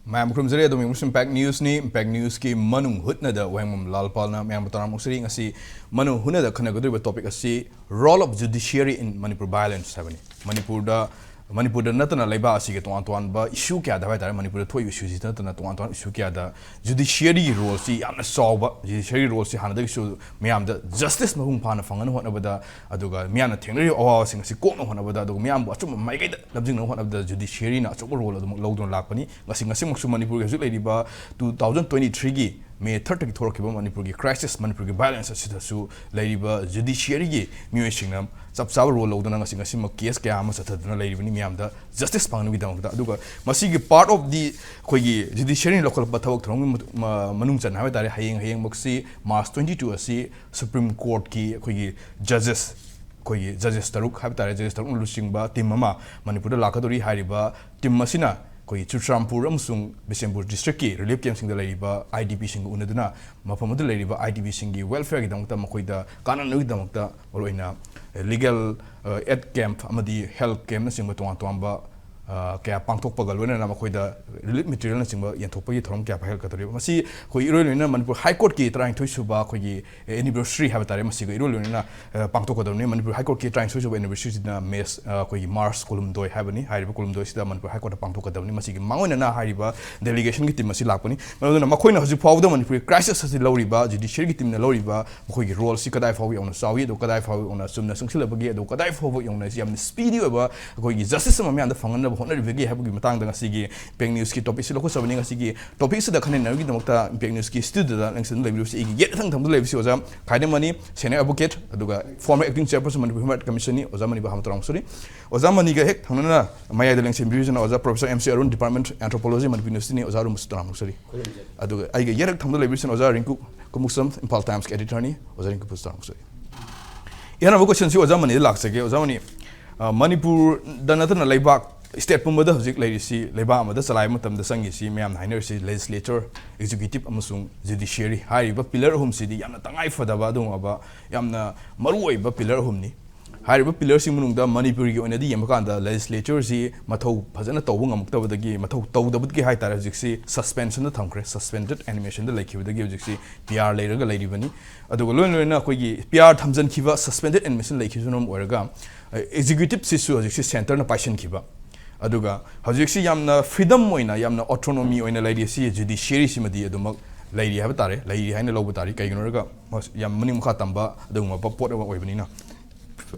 Ma'am Krumzare, the Impact News ni Impact News ki Manung Hutna the Wahengbam Lalpal na Ma'am Taram Usri ngasi Manung Huna the kanagudri topic asi role of judiciary in Manipur violence habani. Manipur da natana laiba asi ke tuan ba issue kya da bai tare Manipur thoi issue si natana tuan issue kya da judiciary role si yamna solve judiciary role si hana da issue miyam da justice mahung phana fangan hona bada aduga miyam na thengri awa sing si ko no hona bada aduga miyam bu achum mai kai da labjing no hona bada judiciary na achum role adum lodon lakpani ngasi maksu Manipur ge lai ba 2023 gi May 30 ki thorkiba Manipur gi crisis Manipur gi violence asidasu laiba judiciary gi miyoishingnam chapchaw role lodona ngasi ma case kya ama sathadna lairibani miyam da justice pangnu gi damda aduga masi gi part of the khoi gi judiciary local pathawak throng manung chan hawe tare hayeng moksi March 22 asi Supreme Court ki khoi gi judges taruk hawe tare judges taruk lusingba team ama Manipur da lakadori hariba team masina koi Chutrampur amsung Bisempur district ki relief camp sing da laiba IDP sing unaduna mafam da laiba IDP sing gi welfare gi damta makoi da kanan gi damta oroina legal aid camp amadi health camp na sing tuan ba kaya pangtok pagalwana na makoi da relief material na sing ba yanthok gi throm kya phel katori masi koi irolina Manipur high court ki trying to suba koi gi anniversary have tare masi gi irolina pangtok kadone Manipur high court ki trying to suba anniversary na mes koi Mars kolum doi habani hariba kolum doi sida Manipur high court pangtok kadone masi gi mangona na hariba delegation gi team masi lakpani manona makoi na hoji fawda Manipur crisis asi loriba judiciary gi team na loriba makoi gi role si kadai fawi on sawi do kadai fawi on sumna sungsil bagi do kadai fawi on na yam speedy ba koi gi justice ma mian da fangan hona revegi habugi matang da sigi peng news ki topic silo ko sabani sigi topic sida khanen na gi damokta peng news ki studio da langsin lebi si gi yet thang thang lebi si oza Khaidem Mani senior advocate aduga former acting chairperson Manipur Humanitarian commission ni oza mani ba ham tarang suri oza mani ga hek thangna maya da langsin division oza professor MC Arun department anthropology Manipur university ni oza rum tarang suri aduga ai ga yet thang lebi si oza Rinku Khumukcham Imphal times editor ni oza Rinku tarang suri yana bu question si oza mani lak sage oza mani Manipur da natana laibak state pumada hojik lairisi leiba amada salai matam da sangi si meyam hainer si legislature executive amasung judiciary hariba pillar hum sidi yamna tangai fadaba dung aba yamna maru oiba pillar hum ni hariba pillar sing munung da Manipur gi onadi yamkan da legislature si mathau phajana tawbu ngamukta badagi mathau tawdabut gi haitara hojik si suspension da thamkre suspended animation da laikhi badagi hojik si PR lairaga lairibani adugo loina koi gi PR thamjan khiba suspended animation laikhi sunum oraga executive sisu hojik si center na passion khiba aduga hajiksi yamna freedom moina yamna autonomy oina laidi si judiciary simadi adumak laidi haba tare laidi haina lobu tari kaiginoraga yam mani mukha tamba aduma pot oibanina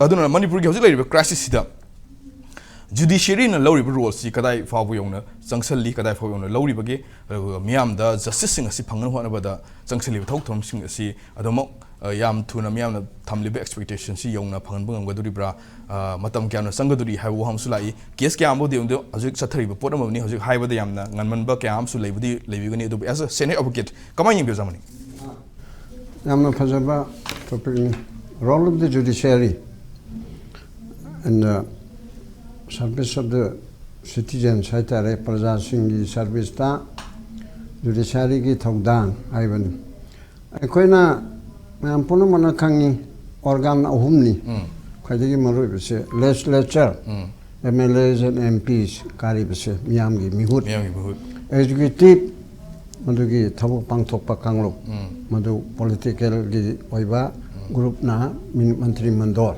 aduna Manipur gi hojik laidi crisis sida judiciary na lori role si kadai fabu yongna changsali kadai fabu yongna lori bagi miyam da justice sing asi phangan hona bada changsali thok thom sing asi adumak yam thuna miyam na thamlibe expectation si yongna phangan bangam gaduri bra matam kya na sangaduri haibu ham sulai case kya ambo de hojik sathari ba pot amni hojik haibada yamna nganman ba kya am su leibudi leibigani adu as a senior advocate kama yim zamani yamna phajaba topic role of the judiciary and the service of the citizens haitare praja singi service ta judiciary gi thongdang haibani akoina Ma'am puno mana kangi organ ahumni khaidegi maru bise legislature MLAs and MPs kari bise miyam gi mihut executive madugi thabu pangthok pa kanglo madu political gi oiba group na mantri mandor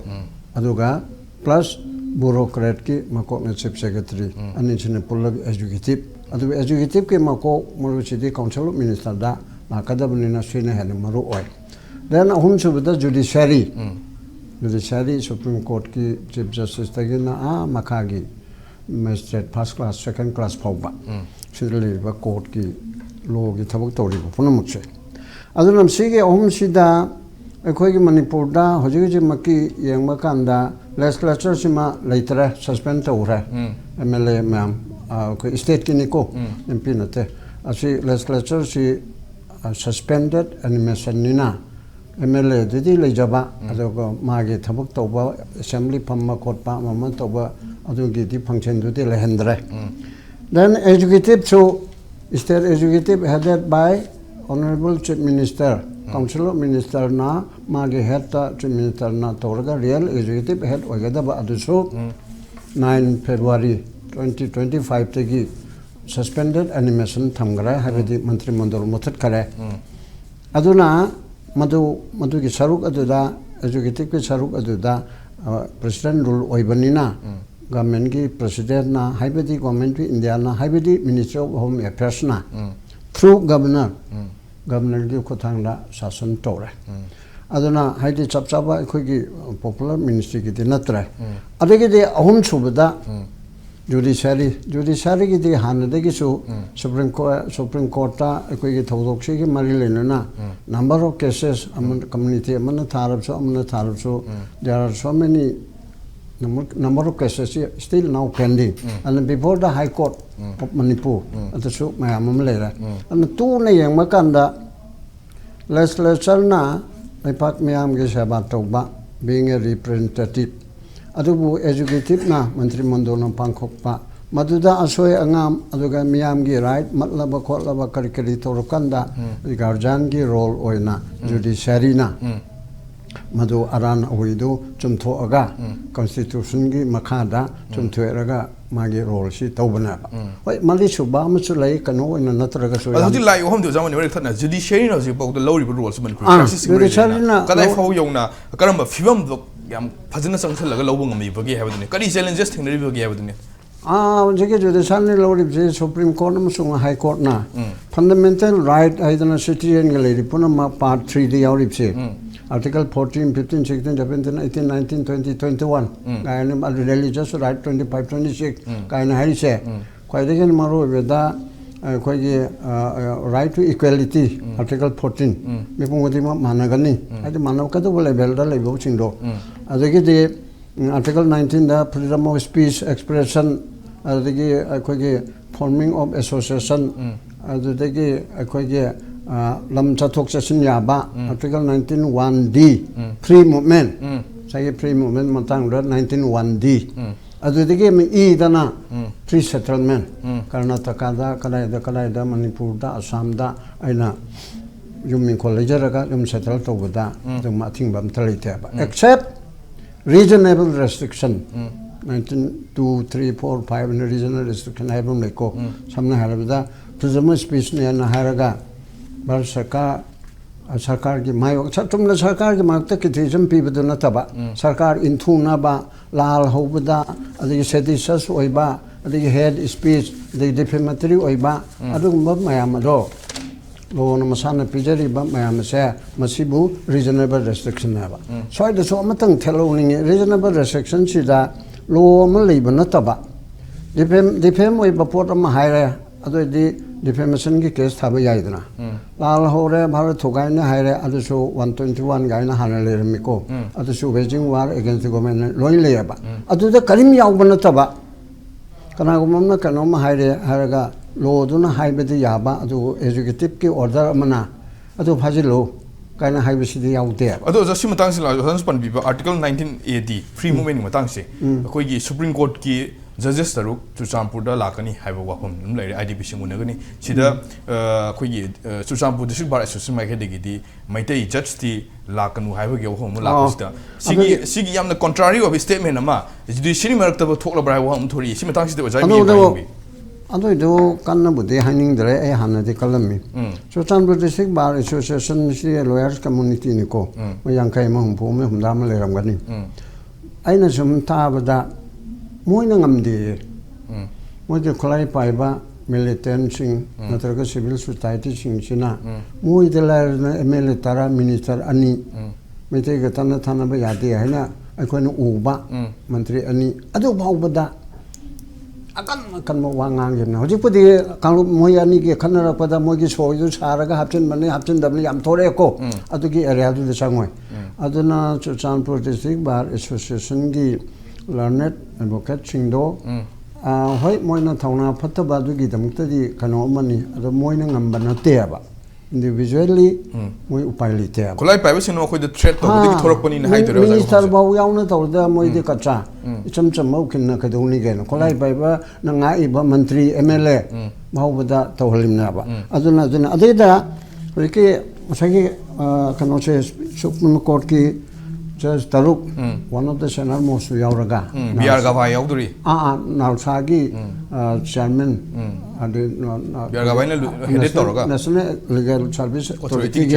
aduga plus bureaucrat ki makok na chief secretary ani chine pulla executive adu executive ke makok maru chidi council of minister da makadabni na sine hene maru oi then ahum subada judiciary Supreme Court ki chief justice tagina makagi magistrate first class second class phawba sidali ba court ki law ki thabak tori ba punamukse adunam sige ahum sida akhoi gi Manipur da hoji ji maki yengma kanda legislature sima laitra suspend tawra MLA ma'am ko state ki niko MP nate asi legislature si suspended animation nina MLA didi lejaba adogo magi thabak toba assembly pamma kotpa mama toba adogi di function dudi lehendra then executive so state executive headed by honorable chief minister council of minister na magi head ta chief minister na toraga real executive head ogada ba aduso 9 February 2025 tegi suspended animation thamgara habedi mantri mandal muthut kare aduna madu ki saruk aduda executive ki saruk aduda president rule oibanina government ki president na habedi government ki India na habedi ministry of home affairs na through governor ki khothangda shasan tore aduna haidi chapchaba khoi ki popular ministry ki dinatra adegi de ahum subada Judiciary ki di hanade ki su Supreme Court ta koi ki thodok se ki mari lena na number of cases community amana tharab so there are so many number of cases still now pending and before the High Court of Manipur at so mayam lera and tu na yang makanda legislature na ipak mayam ge sabat toba being a representative adubu executive na mantri mandol pangkhokpa maduda asoi angam aduga miyam gi right matlaba khotlaba kari torokanda guardian gi role oina judiciary na madu aran oidu chumtho aga constitution gi makhada chumthoeraga magi role si tawbana hoi mali suba machu lai kano oina natraga so adu lai hom du jamani wari thana judiciary no ji bok the low rules man practice kadai fau yongna karamba fibam yam phajna sangsal laga lobong ami bagi habadune kadi challenges thingri bagi habadune jege judicial lorib je Supreme Court amasung High Court na fundamental right aidana citizen galeri puna part 3 di yaurib se article 14 15 16 17 18 19 20 21 gaina religious right 25 26 gaina hari se kwaidegen maro veda khoi right to equality article 14 mipungodi managani adi manav kadu level da level chingdo adagi de article 19 da freedom of speech expression adagi khoi forming of association adagi khoi lam chathok chasin yaba article 19 1d free movement sai free movement matang 19 1d adudigi e dana free settlement Karnataka da Kalaida Manipur da Assam da aina yummin college raga yum settle to buda dum athing bam talite ba except reasonable restriction 19 2 3 4 5 reasonable restriction haibum leko samna harabda freedom of speech ne na haraga bar sarkar ki mayo chatumna sarkar ki makta criticism pibadu na taba sarkar inthuna ba lal hobda adi seditious oiba adi head speech adi defamatory oiba adugumba mayam do lo na masana pijari ba mayam se masibu reasonable restriction na ba so da so amatang theloning reasonable restriction si da lo ma leiba na taba defam oiba pot ma haire adu di defamation ki case thaba yaidna lal hore bharat thogai na haire adu so 121 gaina hanale remiko adu so waging war against the government loi leba adu da karim yaubana taba kana gumna kana ma haire haraga lo duna haibedi yaba adu executive ki order amana adu phajilo kaina haibesi yaude adu just matang sila hanspan bi article 19 AD free movement matang se koi gi Supreme Court ki judges taruk Chuchampur da lakani haiba wahom num lai IDP singunagani sida koi gi Chuchampur district bar association mai khedegi di maitai judge ti lakanu haiba ge wahom lakista sigi yamna contrary of statement ama judiciary marakta thokla bra wahom thori si matang sida ojai mi ado do kanna bude haning dre e hanade kalami Chuchampur district bar association si lawyers community ni ko mayangkai mahumpu me humdam leram gani aina sum tabada moina ngamdi moje kholai paiba militant sing natraga civil society sing china moi delar MLA tara minister ani mete ga thana ba yade haina akoina uba mantri ani adu baubada akan mo wangang gena hoji pudi kanglu moi ani ge khanara pada moi gi soyu saraga hapchen mane hapchen dabli am thore ko adu gi area du changoi aduna Chuchampur district bar association gi learned advocate chingdo hoi moina thauna phattaba du gi damukta di kano mani ado moina ngamba na teba individually moi upaili teba kolai pai sino khoi the threat to di thorok pani na hai dero minister bau yauna to da moi di kacha cham mau kin na kaduni gen kolai pai ba na nga iba mantri MLA bau bada tawhalimna ba aduna adeda rike sagi kano che Supreme Court ki Judge Taruk, one of the Senator Mosu Yauraga. Biar Gavai Yauduri. Nausagi, Chairman, Biar Gavai Head National Legal Service Authority.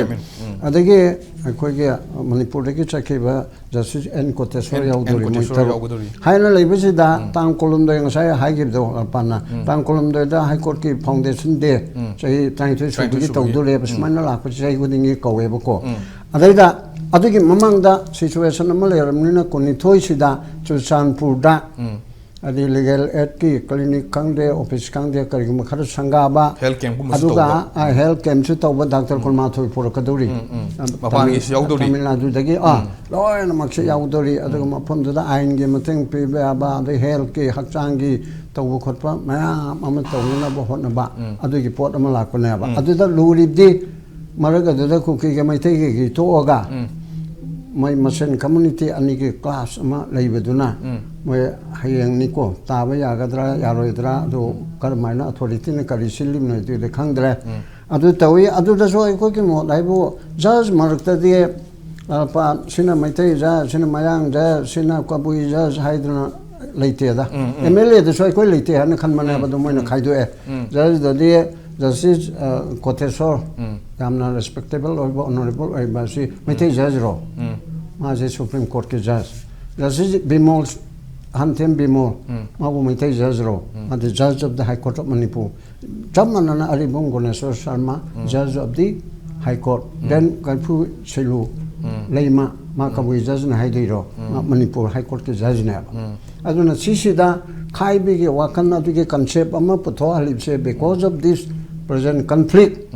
Adage, Akoya, Manipur, Chakiva, Justice and Kotesor Yauduri. Higher Labisida, Town Column, the High Give the Pana, Town Column, the High Court Foundation there. Say, trying to get to do labs, Manala, which I wouldn't go Weboko. Adida. Adagi mamang da situation amale ramnina koni thoi sida Churchanpur da adi legal aid ki clinic kangde office kangde kari makhar sanga ba health camp aduga health camp chu tawba doctor kolma thoi pur kaduri mapan is yauduri Tamil Nadu dagi loy na makse yauduri aduga mafam da ain ge mateng pe ba adi health ki hakchang gi tawba khotpa mayam ama tawna ba hotna ba adugi pot ama lakone ba aduda luribdi maraga da kuki ge mai te gi to oga my Masen community aniki class ama laibaduna my hayang niko taba yagadra yaroidra do karmaina authority ne karisilim na de khangdra adu tawi adu da so ko ki mo laibo judge marakta de pa sina maitei ja sina mayang ja sina kabui ja haidna leite da MLA da so ko leite han khan mana ba do moina khaido e judge da de Justice Kotesor, Yamna respectable or honorable, I basi, Mete Judge Ro, Mazi Supreme Court Judge. Justice Bimol, Hantem Bimol, Mabu Mete Judge Ro, and the Judge of the High Court of Manipur. Jamana Aribungo Nesor Sharma, Judge of the High Court. Then Kalpu Selu, Leima, Makabu Judge and Haidiro, Manipur High Court Judge Nab. I do not see that Kai Big Wakana to get concept Amapoto because of this present conflict.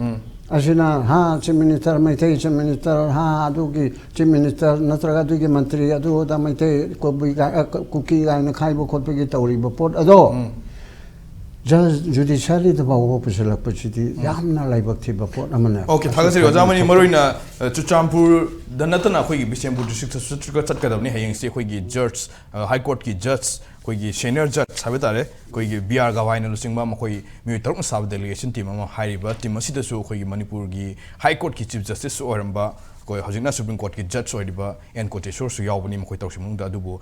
Asina ha chief minister maite chief minister ha adugi chief minister natraga dugi mantri adu da maite kuki ga na khai bo khot gi tauri bo pot ado judiciary the bawo pusela pachiti yamna laibak thi ba pot amana okay thagasi ojamani maroina Chuchampur da natana khoi gi Bisempur district sutra chatkadabni hayeng se khoi gi judge high court ki judge khoi gi senior judge sabetare khoi gi BR Gawai na lusingba makhoi mi taruk sab delegation team ama hairiba team asida su khoi gi Manipur gi high court ki chief justice oramba koi hojina supreme court ki judge oidiba en kotesor su yawbani makhoi tawsimung da adubu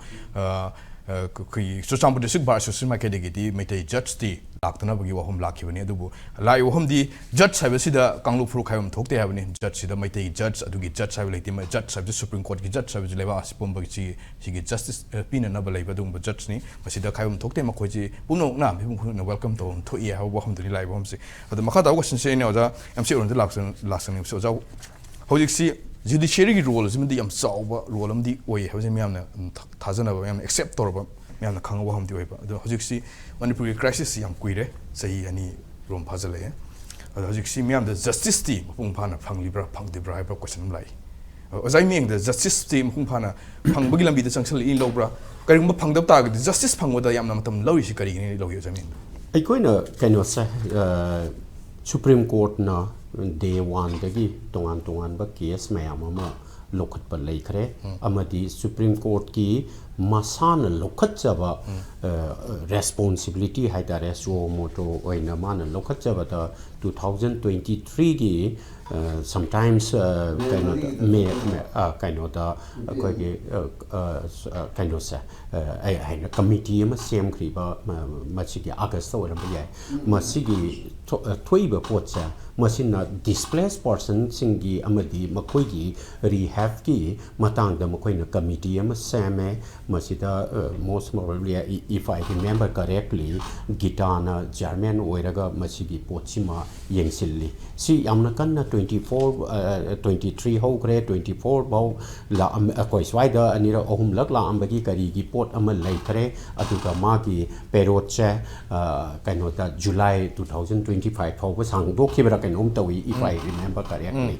kui Chuchampur district bar association ma kedegi di mete judge ti laktana bagi wahum lakhibani adubu lai wahum di judge sabesida kanglu furu khayum thokte habani judge sida mete judge adugi judge sabilati ma judge sabdi supreme court ki judge sabdi leba asipom bagi chi justice pina na balai badung ba judge ni masida khayum thokte ma khoji puno na na welcome to thoi ha wahum dri lai wahum se adu makha da question se ne oja MC Arun laksan ni so ja hojik si Judiciary ki role is mindi yam sauba role amdi oi hawse miyamna thajana ba yam accept torba miyamna khangwa hamdi oi ba ado hojik si Manipur crisis yam kuire sahi ani rom phajale ado hojik si miyam the justice team pung phana phanglibra phangdibra ba question lai ozai ming the justice team pung phana phangbagi lambi da changsal in lobra karigma phangdab ta ga justice phangwada yamna matam lawi si kari ni lawi ozai ming ai koina kaino sa Supreme Court na day one dagi tongan ba case mayam ama lokhat pa lai khare amadi Supreme Court ki masana lokhat chaba responsibility haidare so moto oina mana lokhat chaba ta 2023 ki sometimes kind of the kind of a committee ma sem kriba machigi August or ya masigi toiba potsa masina displaced person singi amadi makoigi rehab ki matang da makoina committee ma same masida most probably if I remember correctly gitana German oiraga masigi pochima yengsilli si amna kanna 23 ho grade 24 bao la koi swaida anira ohum lak la ambagi kari gi pot amal lai khare atuga magi peroche kainota July 2025 ho sang do khibra kainom tawi if I remember correctly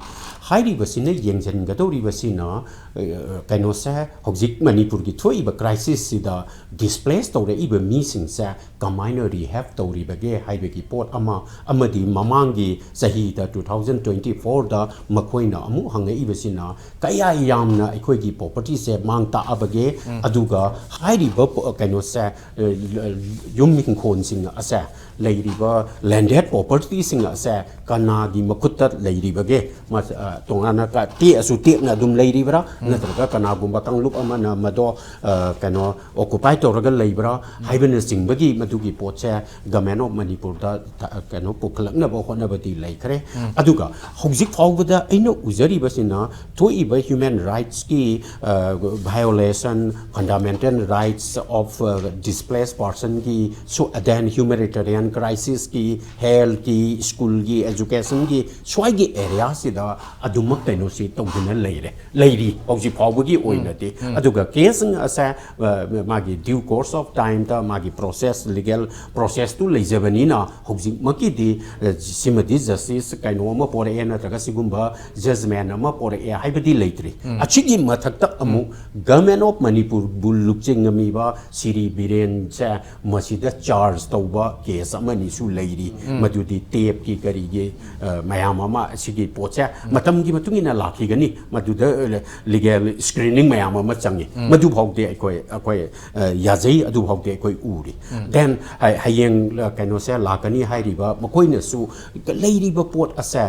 hairi basine yengjan gadori basina kaino sa hojik Manipur gi thoi ba crisis sida displaced tore iba missing sa kamaina rehab tori bage haibe gi pot ama amadi mamangi sahi da 2024 da makoina amu hanga ibasina kaya yamna ekhoi gi property se mangta abage aduga hairi ba kaino sa yuming khon sing asa leiriba landed property sing asa kanagi makutta leiribage mas tongana ka ti asu ti na dum leiribra natraga kanagumba kanglup amana mado kano occupy toraga leibra haibena singbagi madugi potse government of Manipur da kano puklakna ba hona bati laikre aduga hojik fawbada aino uzari basina toiba human rights ki violation fundamental rights of displaced person ki so then humanitarian crisis ki health ki school ki education ki swai ki area sida adumak kaino si tongdina leiri hojik fawbagi oinati aduga case asa magi due course of time ta magi process legal process tu leijabanina hojik maki di simadi justice kaino ma pore ena taga sigumba judgment ama pore e haibadi leitri achigi mathakta amu government of Manipur bulukching ami ba siri biren cha masida charge tauba case amani su leiri madudi tape ki kari ge mayam ama sigi pocha matam gi matungina lakhi gani maduda legal screening mayam ama changi madu phokde akoi yazai adu phokde akoi uri then hayeng kaino se lakani hairiba makoina su leiriba pot asa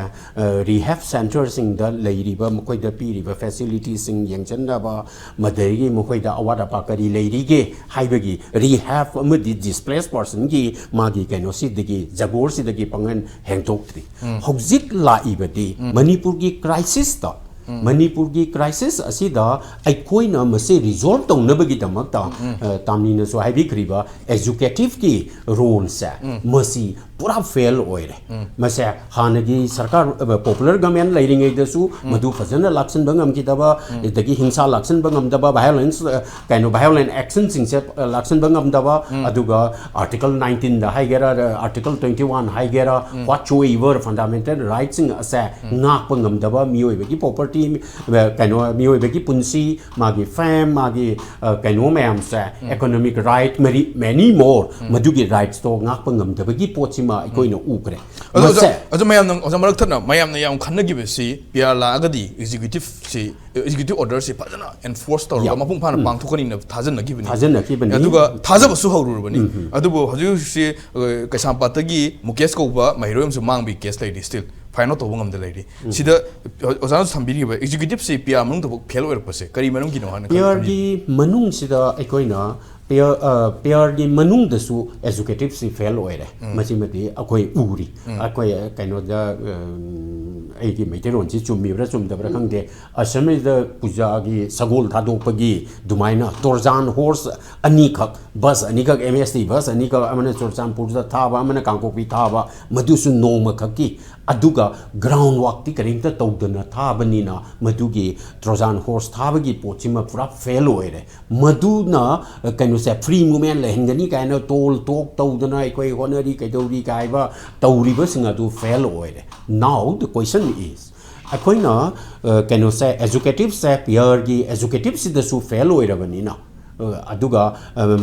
rehab centers sing da leiriba makoida piriba facilities sing yangchanna ba madai makoida awada pakari leirige haibagi rehab amadi displaced person gi magi kaino sidigi jagor sidigi pangan hengtokri hojik laibadi Manipur gi crisis ta Manipur gi crisis asida aikoina mase resolve tongnabagi damakta tamnina so haibikriba educative ki role sa masi pura fail oire mase hanagi sarkar popular government leiring edasu madu fazana laksan bangam kitaba edagi hingsa laksan bangam daba violence kaino violent action sing se laksan bangam daba aduga article 19 da haigera article 21 haigera whatsoever fundamental rights sing asa ngak bangam daba miyoibagi property kaino miyoibagi punsi magi fam magi kaino mayam sa economic right many more madugi rights to ngak bangam dabagi pochima ikoina ukre ajo mayam nang ajo marak thana mayam na yam khannagi besi pia la agadi executive order si pajana enforce tawra mapung phana pangthokani na thajanna gibani aduga thajaba su hawrubani adubo haju si kaisampatagi mukesh koba mairoyam su mangbi case lady still final to bungam de lady sida ozan sambiri ba executive si pia manung to fail or pase kari manung gi no han pia gi manung sida ikoina pia gi manung da su executive si fail oire machimati akoi uri akoi kaino da aigi meiteron chi chumibra chumdabra khangde asame da puja gi sagol thadopagi dumaina torzan horse anikak bus anikak MST bus anikak amana torzan purja thaba amana kangkopi thaba madusu noma khaki aduga ground work ti karimta tawdana thabanina madugi trojan horse thabagi pochima pura fail oire maduna kaino se free movement lehengani kaino tol tok tawdana ekoi honari kaidori kaiba tawriba singa du fail oire now the question is akoina kaino se educative se peer gi educative si da su fail oire banina aduga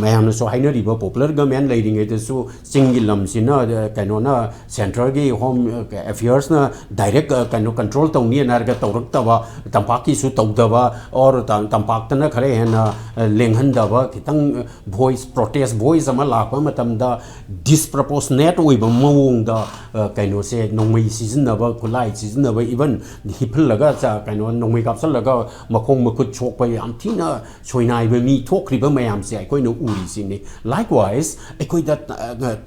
mayamna so hainariba popular government leading it so singilam sina kaino na central gi home affairs na direct kaino control tawni narga tawrak tawa tampaki su tawdaba or tampak na khare hena lenghan daba kitang voice protest voice ama lakpa matamda disproportionate oiba mawong da kaino se nongmai season naba kulai season naba even hipl laga cha kaino nongmai kapsal laga makhong makut chokpa yam thina choinai ba mi kriba mayam se koi no uri sini likewise koi da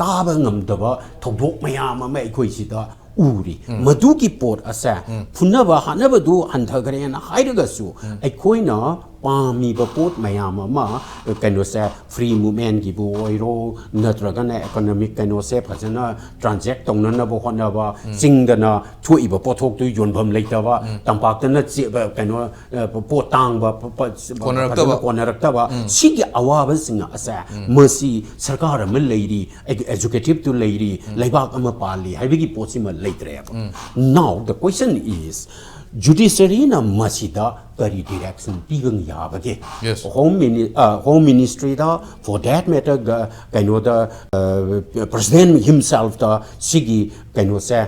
taba ngamdaba thobok mayam ma koi sida uri madugi pot asa phunaba hanaba du hanthagare na hairaga su koi na pami ba pot mayam ma kaino se free movement gi bu oiro natraga na economic kaino se phajana transact tongna na bo hona ba singdana thui ba pothok tu yonbam leitaba tampak na che ba kaino potang ba konarakta ba sigi awaba singa asa masi sarkar ma leiri executive to leiri laibak ama pali haibigi pochima leitre now the question is judiciary na masida kari direction pigang yabage Yes. home ministry da for that matter kaino da president himself da sigi kaino sa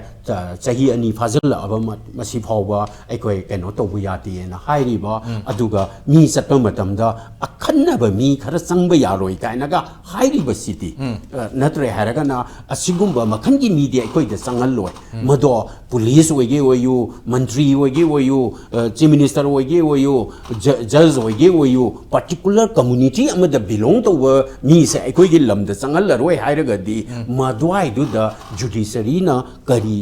chahi ani fazil aba masi phawba aikoi kaino to buyati na hairi ba aduga mi satpa matam da akhanna ba mi khara sangba yaroi kaina ga hairi ba city natre haraga na asigumba makhangi media aikoi da sangal loi mado police wege oyu mantri wege oyu chief minister wege oyu judge wege oyu particular community amada belong to mi se aikoi gi lam da sangal laroi hairaga di madwai du da judiciary na kari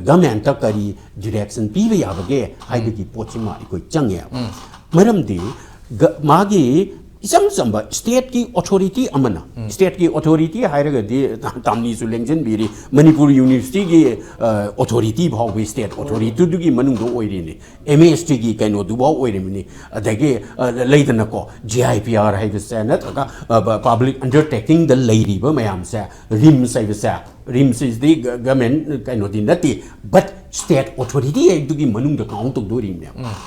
government ta kari direction piba yabage haibagi pochima ikoi changya maramdi magi isam samba state ki authority amana state ki authority hairaga di tamni su lengjen biri Manipur university ki authority bhaw state authority du gi manung do oiri ni MHRC ki kaino du bhaw oiri ni adage leidana ko GIPR haiba sa na ka public undertaking the lady ba mayam sa rim sa RIMS is the government kind of nati, but state authority dugi manung da count to do rim.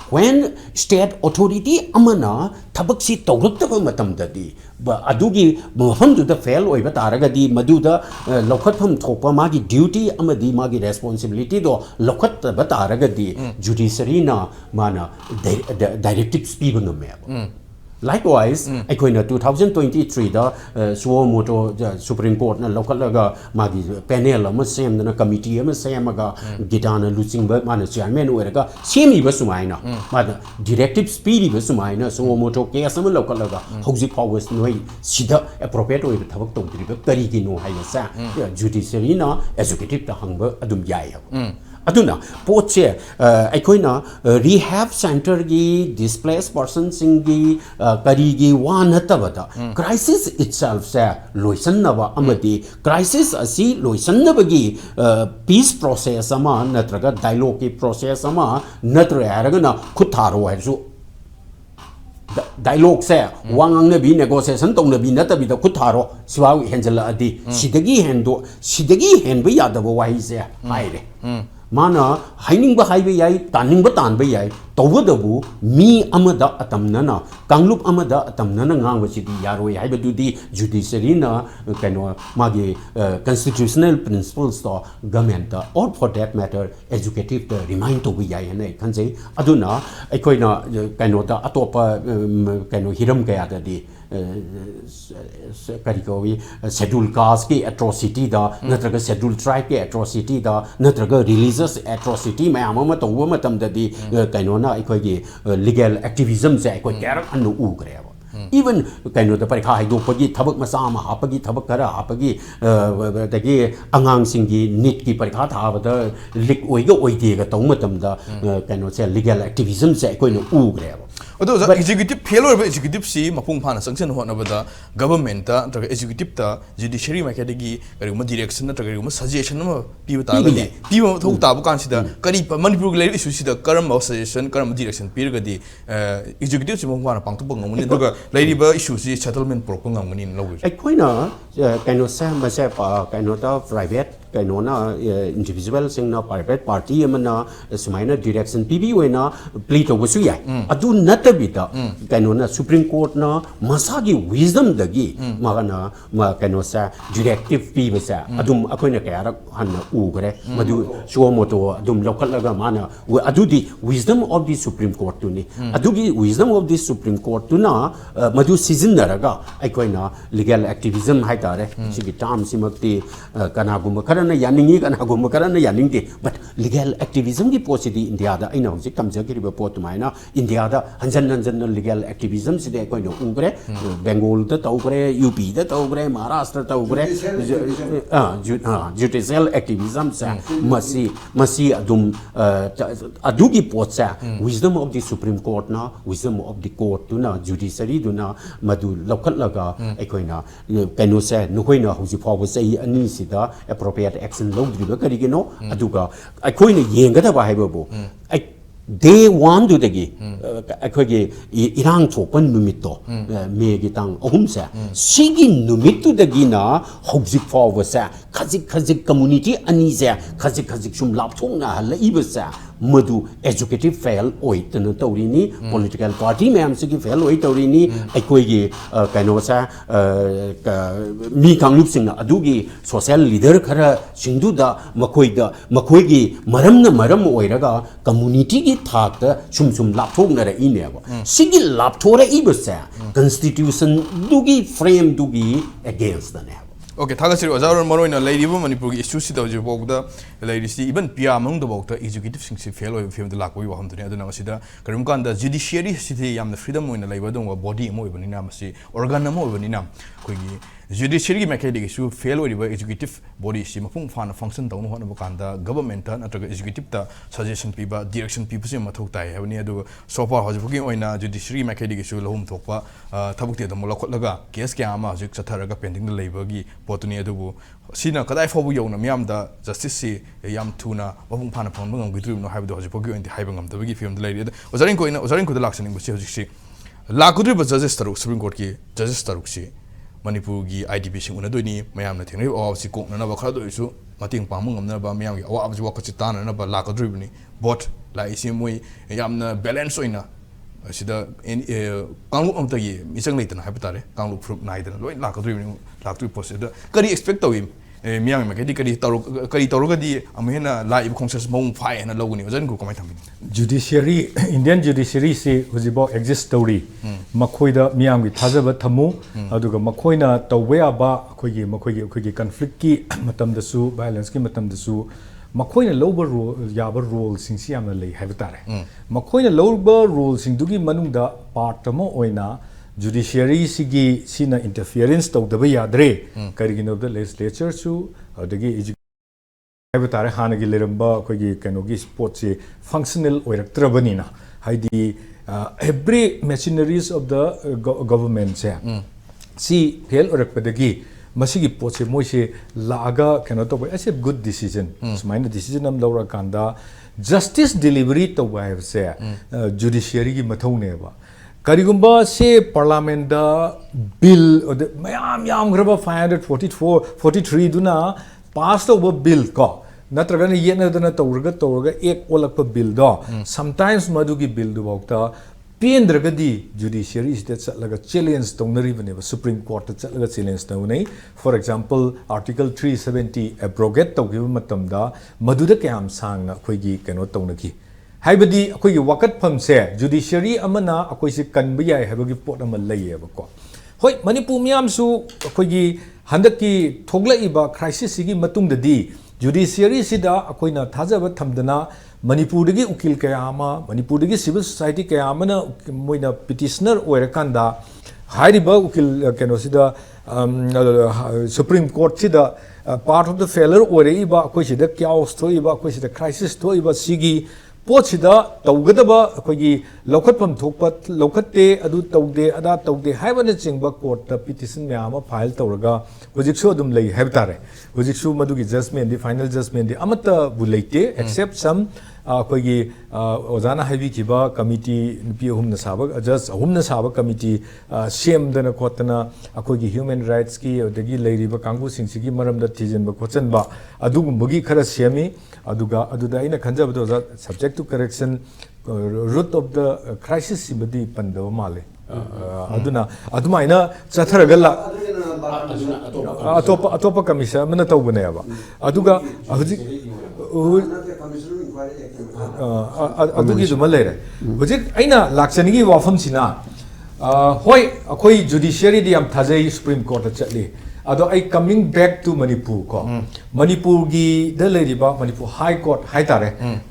When state authority amana tabaksi tawruk ta matam dadi, but adugi mafam to the fail or bataraga di maduda lokatum topa magi duty amadi magi responsibility do lokat bataraga di judiciary na mana directive speed on the Likewise, I coin 2023 the Suomoto Supreme Court na local magi panel ama same na committee ama same aga gitana losing mana chairman weraga same basumaina mada directive speed basumaina Suomoto case ama local hausi powers noi sida appropriate way thabak tongdriba kari gi no haisa judiciary na executive ta hangba adum yai aduna poche aikoina rehab center gi displaced persons singi kari gi wan hatabada crisis itself sa loisan naba amadi crisis asi loisan naba gi peace process ama natraga dialogue ki process ama natra aragana khutharo haisu dialogue sa wangang na bi negotiation tong na bi natabi da khutharo siwa henjala adi sidagi henba yadaba wahi se haire mana haining ba haibe yai taning ba tan ba yai tawadabu mi amada atamnana kanglup amada atamnana ngang ba sidi yaroi haibe du di judiciary na kaino magi constitutional principles to government or for that matter executive to remind to bi yai ne kanjei aduna aikoina kaino da atopa kaino hiram kaya da di Karikovi scheduled caste ki atrocity da natraga scheduled tribe ki atrocity da natraga religious atrocity mayama to wo matam da di kainona ikoi legal activism se ikoi karak anu u greba even kaino da parikha haido pagi thabak masama hapagi thabak kara hapagi dagi angang singi nit ki parikha thaba da lik oiga oide ga tong matam da kaino se legal activism se ikoi no u greba Although executive failure executive si mapung phana sanction ho na bada government ta tra executive ta judiciary ma kadagi karuma direction na tra karuma suggestion ma pi bata ga di pi ma thok ta bu kan sida kari manipur ga issue sida karam suggestion karam direction pi ga di executive si mapung phana pang tu bang ngani daga lai ba issue si settlement pro ngam ngani lawi ai koina kaino sa ma sa pa kaino ta private kaino na individual sing na private party amana sumaina direction pb wena plea to wasu ya adu natabita kaino na supreme court na masagi wisdom dagi magana ma kaino sa directive pb sa adum akoina kaya hanna u gre madu suomoto adum local ga mana adu di wisdom of the supreme court tu ni adu gi wisdom of the supreme court tu na madu season naraga akoina legal activism hai tare sigi term simakti kana gum karana yaningi kana gum karana yaningi but legal activism gi posidi india da aina hojik kamjagiri ba pot maina india da hanjan legal activism side akoina ugre bengal da tawgre up da tawgre maharashtra tawgre judicial activism sa masi adum adugi pot sa wisdom of the supreme court na wisdom of the court tu na judiciary tu na madu local laga akoina kanu sa nukoina hoji fawo sei ani sida appropriate action logdriba karigino aduga akoina yenga da ba haibo day one to the gi akogi irang thopan numito me gi tang ohum sa sigi numito the gi na hobjik fawo sa khazik community ani sa khazik sum lap thong na la iba sa madu executive fail oi tan tawrini political party ma'am से की fail oi tawrini aikoi gi kaino sa mi kangluk sing adugi social leader khara singdu da makoi gi maram na maram oiraga community gi thak ta sum lapthok na ra ine ba sigi lapthora ibsa constitution dugi frame dugi against the ne Okay, thagasiri ojar maroina leiribu Manipur gi issue si dawji bogda leirisi even pia among the bogda executive sing si fail oi film the lakoi wa hamduni aduna masida karim kan da judiciary si yamna freedom oina leiba dong body mo ibani na masi organ mo ibani na koi gi judiciary gi mekai gi su fail oi ba executive body si mapung fana function tawno hona bakanda government ta natraga executive ta suggestion piba direction piba si mathok tai habani adu so far hojibuki oina judiciary mekai gi su lahum thokpa thabukti da mola khotlaga case kya ama hojik chatharaga pending da leiba gi potuni adubu sina kadai fobu yona miyam da justice si yam thuna mapung fana phon bangam gidru no haibdo hojibuki ointi haibangam da gi film da leiri ozarin ko da laksaning basi hojik si lakudri ba judges taruk supreme court ki judges taruk si Manipur gi IDP sing una doini mayam na thengai aw si ko na ba khara do isu mating pang mangam na ba mayam gi awa abji wakati tan na ba lakudri bni bot la isi moi yam na balance oina sida kanglu am ta gi misang leitana habitare kanglu fruit naidana loi lakudri bni lakudri post da kari expect tawim miyang ma kari taruga di amena live conscious mong fai na loguni ojan ko kamai thambi judiciary Indian judiciary se hujibo exist story makhoi da miyang gi thajaba thamu aduga makhoi na tawwe aba makhoi gi conflict ki matam da su violence ki matam da su makhoi na lower role sing si amna lei habitare makhoi na lower role sing dugi manung da part tamo oina judiciary sigi sina interference tawdaba yadre karigino the legislature su adagi habitare hanagi leramba kogi kanogi sport se functional oiraktrabanina haidi every machineries of the government se si fail orakpadagi masigi pot se moise laaga kano to as a good decision smaina decision am lawra kanda justice delivery to have se judiciary gi mathone ba karigumba se parliament da bill mayam graba 543 duna passed over bill ko natraga ne yena dana tawraga ek olakpa bill do sometimes madugi bill du bokta pendraga di judiciary state chatlaga challenge tongnari bane supreme court chatlaga challenge tawnai for example article 370 abrogate tawgiba matamda maduda kyam sangna khoigi kano tawnaki haibadi akoigi wakat phamse judiciary amana akoisi kanba yai habagi pot ama layeba ko hoi manipur miyam su akoigi handaki thoglaiba crisis sigi matungdadi judiciary sida akoina thajaba thamdana manipur dagi ukil kaya ama manipur dagi civil society kaya amana moina petitioner oirakanda hairiba ukil keno sida supreme court sida part of the failure oiraiba akoisida chaos thoiba akoisida crisis thoiba sigi पोचीदा तौगदबा अखोगी लौखतफम थोकपा लौखते अदु तौदे अदा तौदे हाइबने चिंगबा court petition म्याम file तौरगा हुजिकसु अदुम लई हाइबतारे हुजिकसु मदुगी जजमेंट दी फाइनल जजमेंट दी अमता बुलेते एक्सेप्ट सम अखोगी ओजाना हाइबी किबा कमिटी नुपी हुमना साबा जज हुमना साबा कमिटी सेमदना खोतना अखोगी ह्यूमन राइट्स की अदगी लैरिबा कांगु सिंगसिगी मरमदा थिजनबा खोचनबा अदुगुंबगी खरा सेमी अदुदा इन खंजबदो subject to correction root of the crisis sibadi pandava male aduna ina chatharagala atopa commission mana tawbane aba aduga hujik adugi duma lere hujik aina laksanigi wafam sina hoi akoi judiciary di am thajai supreme court chatli ado I coming back to Manipur ko Manipur gi daleriba Manipur high court high tare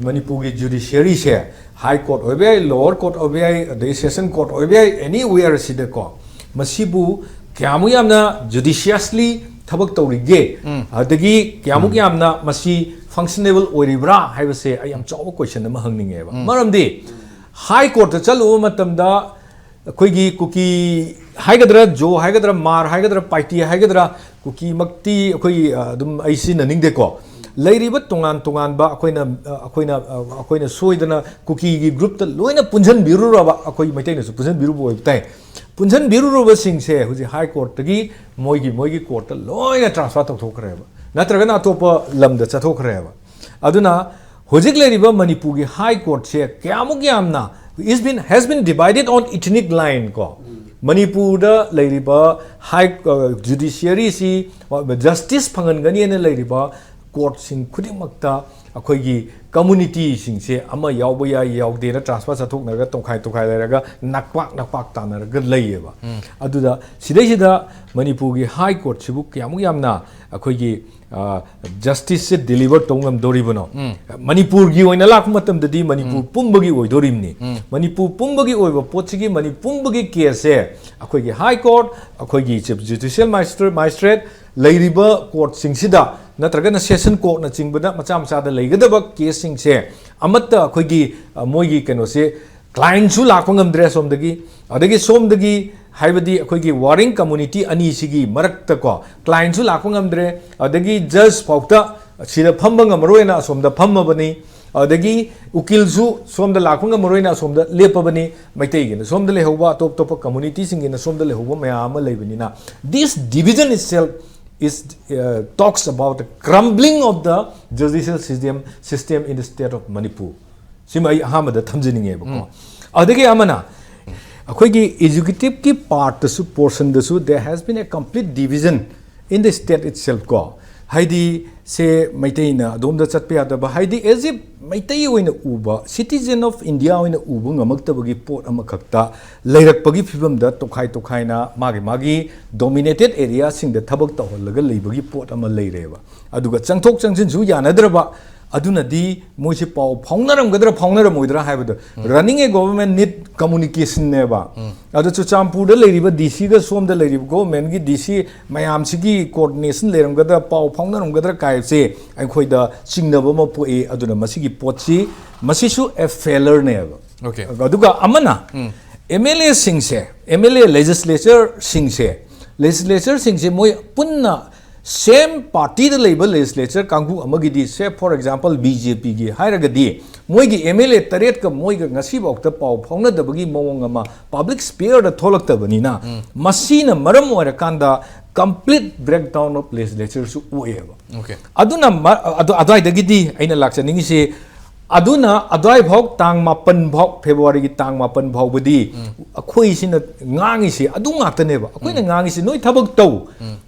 Manipur gi judiciary se high court obai lower court obai the session court obai anywhere sida ko masibu kyamu yamna judiciously thabak tawrige adagi kyamu yamna masi functionable oiribra haibase I am chaw question ama hangninge ba maramdi high court ta chalu matamda कोई cookie हाइगद्रा जो हाइगद्रा मार हाइगद्रा party हाइगद्रा cookie मक्ति कोई दुम ऐसी ननिंग देखो लैरिब तोंगान बा अखोइना सोइदना cookie की group त लोइना पुंजन बिरुरबा अखोइ मैतैनसु पुंजन बिरुबो ओइबताय पुंजन बिरुरबा सिंगसे हुजि हाई कोर्ट तगी मोइगी कोर्ट त लोइना transfer तौथोखरेबा नत्रगना Atop lambda चथोखरेबा अदुना Hojik Leriba Manipur High Court se Kyamukyamna has been divided on ethnic line ko. Manipur da Leriba High Judiciary si Justice Pangangani and Leriba Court sing Kudimakta Akogi community sing se Ama Yauboya Yaudena transfer Satuk Naga Tokai Tokai Nakpak Tanaga Layeva. Aduda Sideshida Manipur High Court Sibuk Yamuyamna Akogi justice se deliver tongam doribano Manipur gi oina lak matam dadi Manipur pumbagi oi dorimni Manipur pumbagi oi ba potchigi Manipumbagi case akoi gi high court akoi gi judicial magistrate leiriba court singsida natraga na session court na chingbada macha macha da leigadaba case sing se amatta akoi gi moi gi keno se client su lak ngam dre somdagi adagi somdagi Haibadi akoigi warring community ani sigi marakta ko client su lakpa ngamdre adagi judge paukta sida phamba ngamroina asomda phammabani adagi ukil su somda lakpa ngamroina asomda lepabani maitai gi somda lehoba top top community singi na somda lehoba mayama leibani na this division itself is talks about the crumbling of the judicial system in the state of Manipur simai hamada thamjininge ba adagi amana Akoigi executive ki part su portion su there has been a complete division in the state itself ko haidi se maitai na domda chatpe adaba haidi as if maitai oina uba citizen of India oina uba ngamaktabagi port amakhakta leirakpagi phibam da tokhai na magi dominated area sing da thabak tawhallaga leibagi port ama leireba aduga changthok changsin su yanadraba aduna di moise pau phongnaram gadra phongnaram moidra haibada running a government need communication neba adu chuchampur da leiriba dc ga som da leiriba government gi dc mayam sigi coordination leram gadra pau phongnaram gadra kai se akhoi da singnaba ma poe aduna masigi potsi masisu a failure neba okay aduga amana mla singse mla legislature singse moi punna same party the label legislature kangbu amagidi say for example BJP gi hairagadi moigi MLA taret ka moiga ngasi bokta pau phongna dabagi mawong ama public sphere da tholakta banina masina maram oira kanda complete breakdown of legislature su oeva okay aduna adai dagidi aina lakchaningi se aduna adai bhok tang mapan bhok February gi tang mapan bhok budi akhoi sina ngangi se adu ngakta neba akhoi na ngangi se noi thabak tau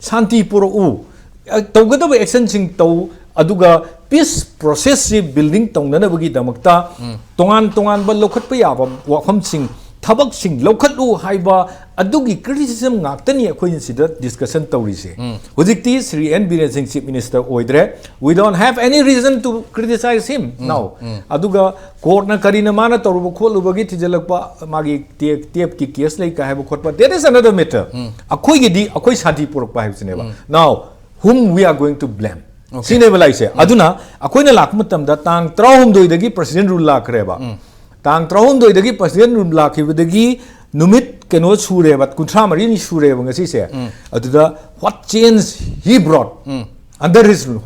shanti puro u tawgadaba action sing tau aduga peace process si building tongnana bagi damakta tongan ba lokhat pa yaba wakham sing thabak sing lokhat u haiba adugi criticism ngaktani akhoi sida discussion tawri se hojikti Sri N Biren Singh Chief Minister oidre we don't have any reason to criticize him now aduga court na karina mana tawruba kholubagi tijalakpa magi tep ki case lai ka haiba khotpa that is another matter akhoi gi di akhoi shanti purakpa haibsineba now whom we are going to blame sinebelai se aduna akoina lakmatam da tang 32 dagi president rule lakreba tang 32 dagi president rule lakhibadagi numit keno sureba kunthra mari ni sureba ngasi se aduda what change he brought under his rule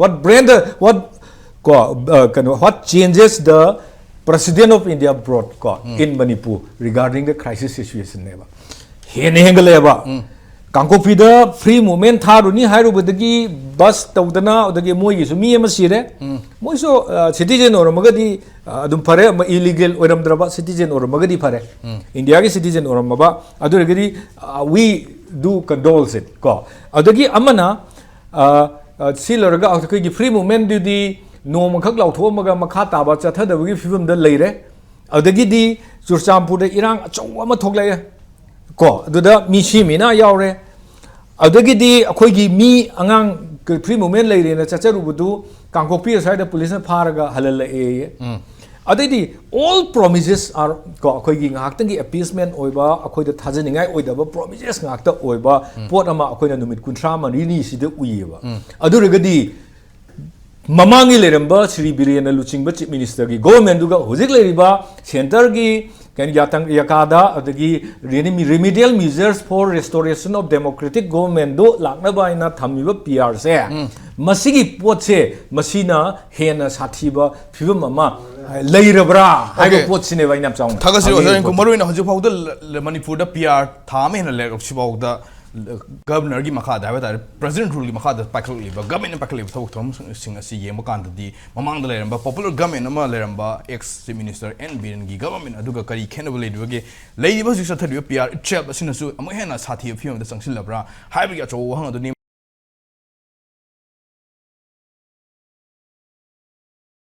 what changes the president of India brought in Manipur regarding the crisis situation neba hengaleba Kankopida free movement tharuni hairubadagi bus tawdana odagi moigi su mi amasire moiso citizen or magadi adum phare illegal oramdraba citizen or magadi phare India gi citizen or maba aduragadi we do condole it ko adagi amana silaraga adagi free movement di no makhak lautho maga makha taba chathadabagi fibam da leire adagi di Churchampur da irang achaw ama thoklaya ko aduda mi shimina yaure adagidi akhoi mi angang free movement leire na chacharubudu kangkopi side the police na pharaga halal e adidi all promises are ko akhoi gi ngaktangi appeasement oiba akhoi da thajaningai oidaba promises ngakta oiba pot ama akhoi na numit kunthra mani sida uyeba aduragadi mamangi leramba Sri Birena Luchingba Chief Minister gi government duga hojik leriba center gi can yakada adagi remedial measures for restoration of democratic government do lakna ba ina thamiba PR se masigi potse masina hena sathiba phibam ama leirabra haiba potsine ba ina chawng thagasi osarin ko maruina hoju phawda Manipur da PR thame na lek sibawda governor gi makha da ba president rule gi makha da pakhal li ba government pakhal li thok thom sing asi yeng kan di mamang da leramba popular government ama leramba ex minister and biren gi government aduga kari khenable du ge lei ba su sa thadu pr chep asina su ama hena sathi phim da sangsil labra haibi ga chaw hang adu